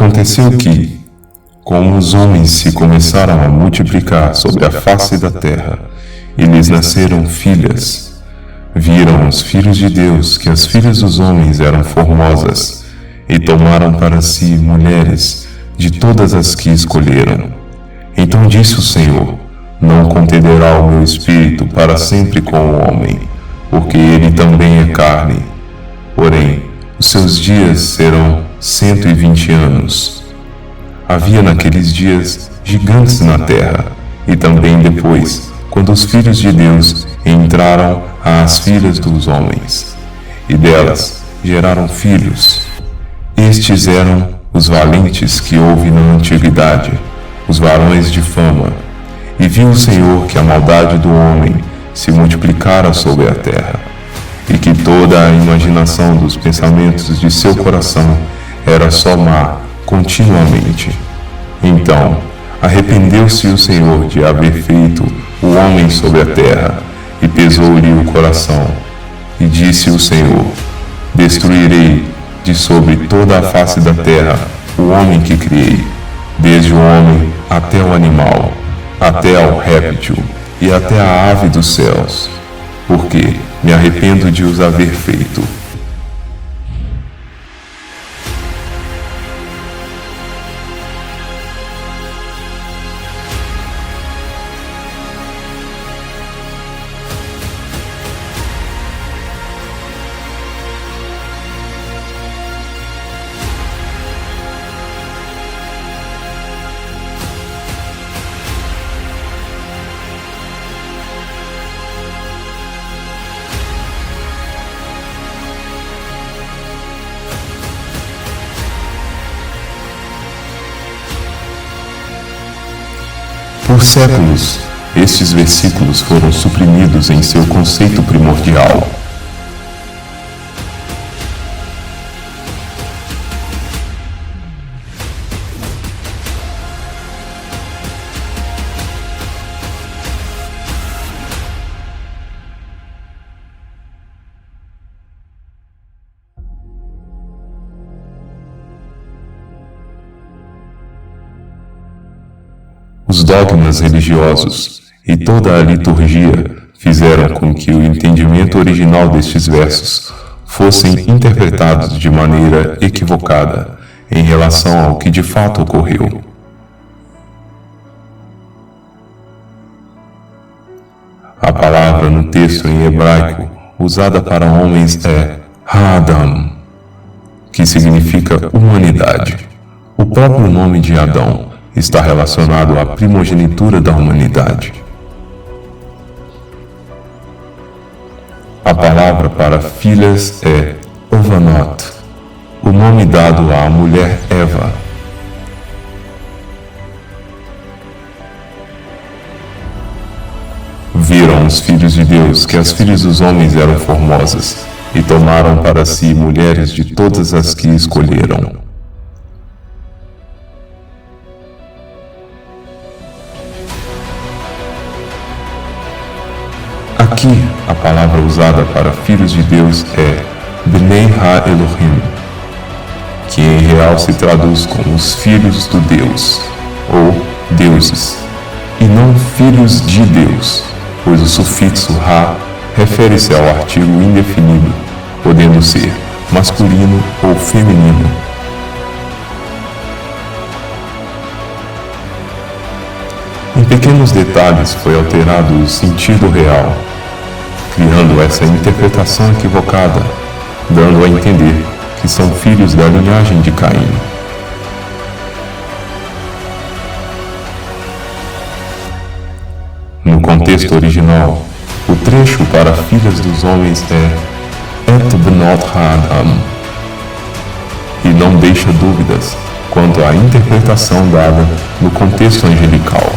aconteceu que, como os homens se começaram a multiplicar sobre a face da terra, e lhes nasceram filhas, viram os filhos de Deus que as filhas dos homens eram formosas, e tomaram para si mulheres de todas as que escolheram. Então disse o Senhor: não contenderá o meu espírito para sempre com o homem, porque ele também é carne. Porém, os seus dias serão 120 anos. Havia naqueles dias gigantes na terra, e também depois, quando os filhos de Deus entraram às filhas dos homens, e delas geraram filhos. Estes eram os valentes que houve na antiguidade, os varões de fama. E viu o Senhor que a maldade do homem se multiplicara sobre a terra, e que toda a imaginação dos pensamentos de seu coração era só má continuamente. Então arrependeu-se o Senhor de haver feito o homem sobre a terra, e pesou-lhe o coração. E disse o Senhor: destruirei de sobre toda a face da terra o homem que criei, desde o homem até o animal, até ao réptil e até a ave dos céus, porque me arrependo de os haver feito. Por séculos, estes versículos foram suprimidos em seu conceito primordial. Os dogmas religiosos e toda a liturgia fizeram com que o entendimento original destes versos fossem interpretados de maneira equivocada em relação ao que de fato ocorreu. A palavra no texto em hebraico usada para homens é Ha'adam, que significa humanidade. O próprio nome de Adão está relacionado à primogenitura da humanidade. A palavra para filhas é Ovanot, o nome dado à mulher Eva. Viram os filhos de Deus que as filhas dos homens eram formosas, e tomaram para si mulheres de todas as que escolheram. Aqui, a palavra usada para filhos de Deus é Bnei Ha-Elohim, que em real se traduz como os filhos do Deus, ou deuses, e não filhos de Deus, pois o sufixo Ha refere-se ao artigo indefinido, podendo ser masculino ou feminino. Em pequenos detalhes foi alterado o sentido real, criando essa interpretação equivocada, dando a entender que são filhos da linhagem de Caim. No contexto original, o trecho para filhas dos homens é Et Bnot Ha'adam, e não deixa dúvidas quanto à interpretação dada no contexto angelical.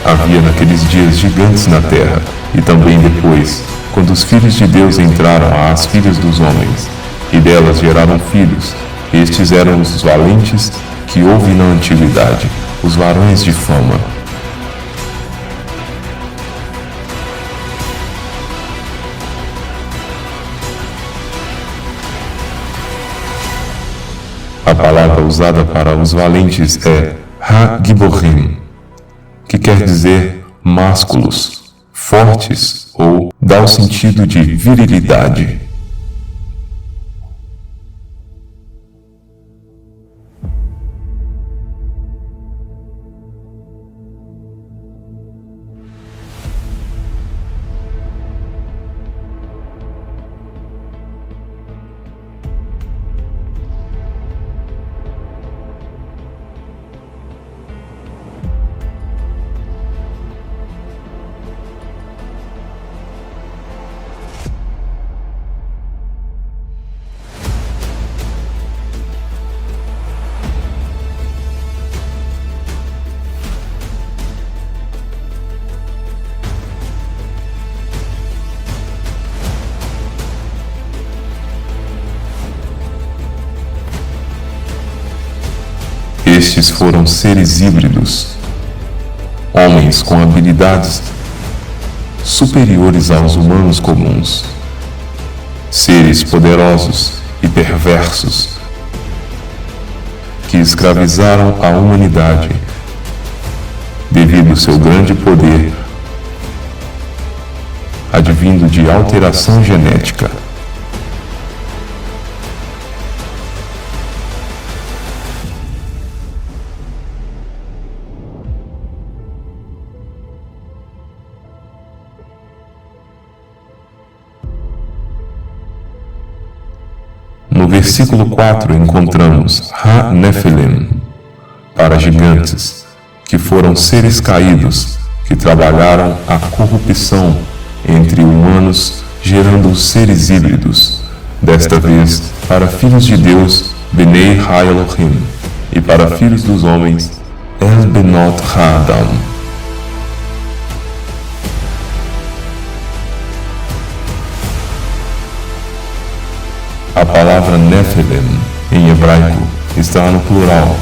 Havia naqueles dias gigantes na terra, e também depois, quando os filhos de Deus entraram às filhas dos homens, e delas geraram filhos. Estes eram os valentes que houve na antiguidade, os varões de fama. A palavra usada para os valentes é Ha-Giborim, que quer dizer másculos, fortes ou dá o sentido de virilidade. Estes foram seres híbridos, homens com habilidades superiores aos humanos comuns, seres poderosos e perversos que escravizaram a humanidade devido ao seu grande poder advindo de alteração genética. No versículo 4 encontramos Ha-Nephilim, para gigantes, que foram seres caídos, que trabalharam a corrupção entre humanos, gerando os seres híbridos, desta vez para filhos de Deus, Benei Ha-Elohim, e para filhos dos homens, El-Benot Ha-Adam. A palavra Nephilim, em hebraico, está no plural,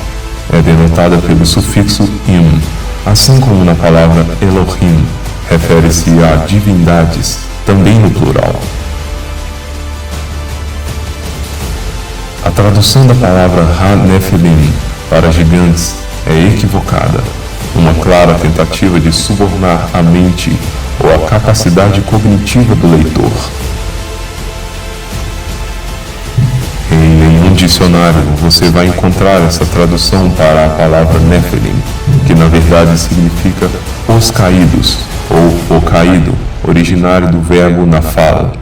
é denotada pelo sufixo im, assim como na palavra Elohim, refere-se a divindades, também no plural. A tradução da palavra Ha-Nephilim para gigantes é equivocada, uma clara tentativa de subornar a mente ou a capacidade cognitiva do leitor. Em nenhum dicionário você vai encontrar essa tradução para a palavra Nephilim, que na verdade significa os caídos, ou o caído, originário do verbo nafal.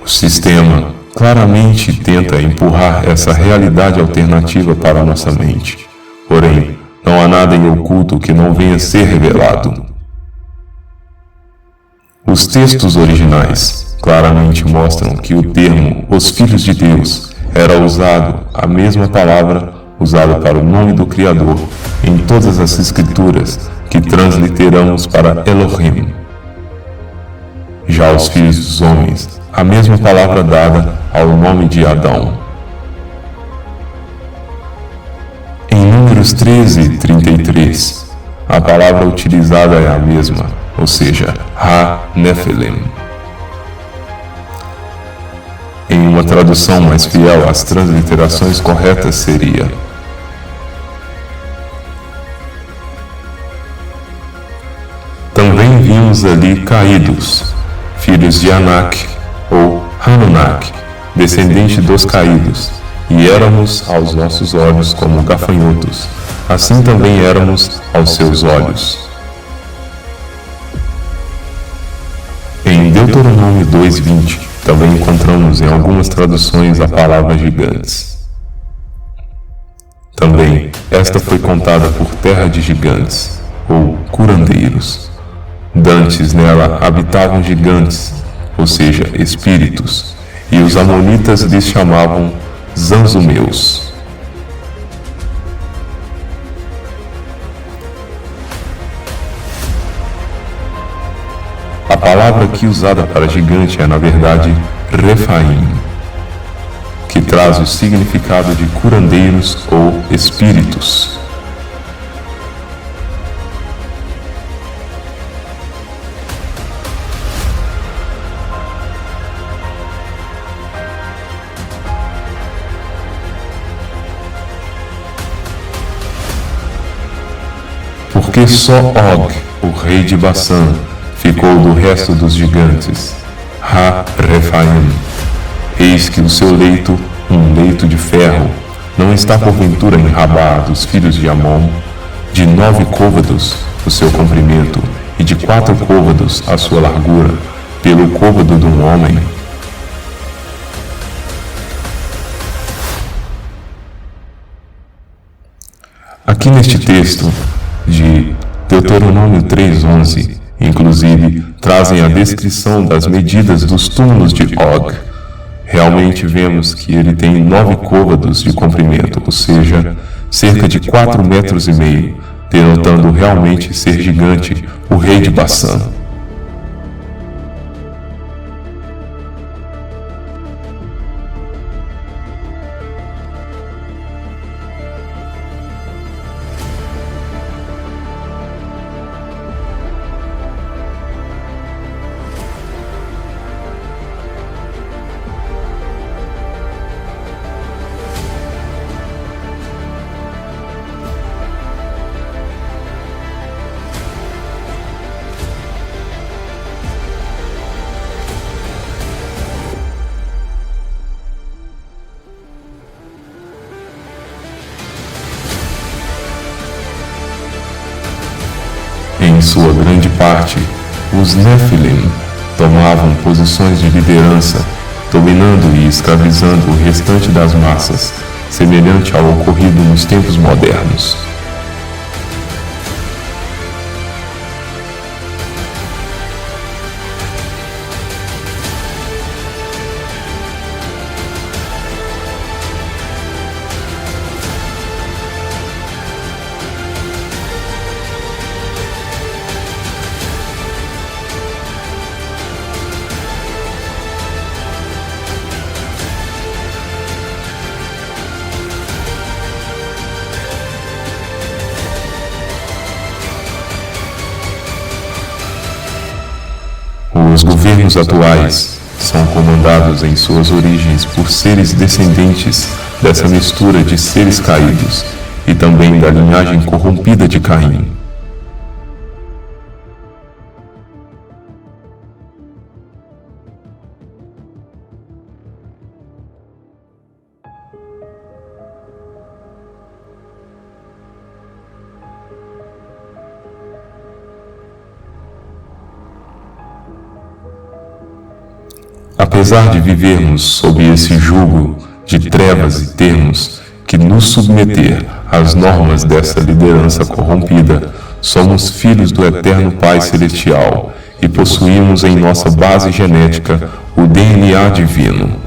O sistema claramente tenta empurrar essa realidade alternativa para a nossa mente. Porém, não há nada em oculto que não venha a ser revelado. Os textos originais claramente mostram que o termo "os filhos de Deus" era usado, a mesma palavra usada para o nome do Criador, em todas as escrituras que transliteramos para Elohim. Já os filhos dos homens, a mesma palavra dada ao nome de Adão. Em Números 13:33, a palavra utilizada é a mesma, ou seja, Ha-Nephilim. Em uma tradução mais fiel às transliterações corretas seria: também vimos ali caídos, filhos de Anak, ou Hanunak, descendente dos caídos, e éramos aos nossos olhos como gafanhotos, assim também éramos aos seus olhos. Em Deuteronômio 2:20, também encontramos em algumas traduções a palavra gigantes. Também, esta foi contada por terra de gigantes, ou curandeiros. Dantes nela habitavam gigantes, ou seja, espíritos, e os amonitas lhes chamavam zanzumeus. A palavra aqui usada para gigante é, na verdade, Rephaim, que traz o significado de curandeiros ou espíritos. Porque só Og, o rei de Bassã, ficou do resto dos gigantes. Ha-Refaim. Eis que o seu leito, um leito de ferro, não está porventura em Rabá dos filhos de Amon, de 9 côvados o seu comprimento, e de 4 côvados a sua largura, pelo côvado de um homem. Aqui neste texto de Deuteronômio 3:11, inclusive, trazem a descrição das medidas dos túmulos de Og. Realmente vemos que ele tem 9 côvados de comprimento, ou seja, cerca de 4,5 metros, denotando realmente ser gigante o rei de Bassã. Em sua grande parte, os Nephilim tomavam posições de liderança, dominando e escravizando o restante das massas, semelhante ao ocorrido nos tempos modernos. Os governos atuais são comandados em suas origens por seres descendentes dessa mistura de seres caídos e também da linhagem corrompida de Caim. Apesar de vivermos sob esse jugo de trevas e termos que nos submeter às normas dessa liderança corrompida, somos filhos do Eterno Pai Celestial e possuímos em nossa base genética o DNA divino.